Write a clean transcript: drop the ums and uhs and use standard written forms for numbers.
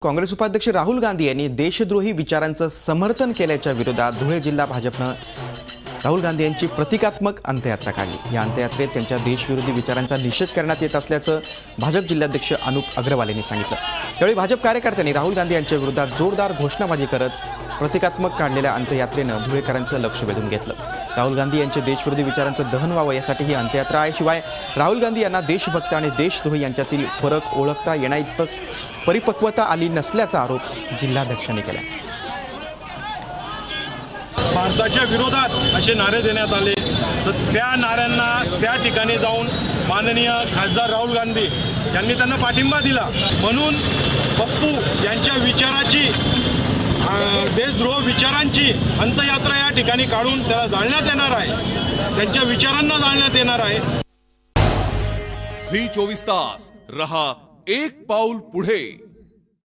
काँग्रेस उपाध्यक्ष राहुल गांधी यांनी देशद्रोही विचारांचं समर्थन केल्याच्या विरोधात धुळे जिल्हा भाजपनं राहुल गांधी यांची प्रतिकात्मक अंत्ययात्रा काढली। या अंत्ययात्रेत त्यांच्या देशविरोधी विचारांचा निषेध करण्यात येत असल्याचं भाजप जिल्हाध्यक्ष अनुप अग्रवाल यांनी सांगितलं। त्यावेळी भाजप कार्यकर्त्यांनी राहुल गांधी यांच्या विरोधात जोरदार घोषणाबाजी करत प्रतिकात्मक काढलेल्या अंत्ययात्रेनं धुळेकरांचं लक्ष वेधून घेतलं। राहुल गांधी यांच्या देशविरोधी विचारांचं दहन व्हावं यासाठी ही अंत्ययात्रा आहे। शिवाय राहुल गांधी यांना देशभक्त आणि देशद्रोही यांच्यातील फरक ओळखता येण्याइतपत परिपक्वता आली नसल्याचा आरोप जिल्हाध्यक्षांनी केला। भारताच्या विरोधात असे नारे देण्यात आले, तर त्या नाऱ्यांना त्या ठिकाणी जाऊन माननीय खासदार राहुल गांधी यांनी त्यांना पाठिंबा दिला। म्हणून पप्पू यांच्या विचाराची देशद्रोह विचारांची अंत्ययात्रा या ठिकाणी काढून त्याला जाळण्यात येणार आहे, त्यांच्या विचारांना जाळण्यात येणार आहे। झी 24 तास रहा एक पाऊल पुढे।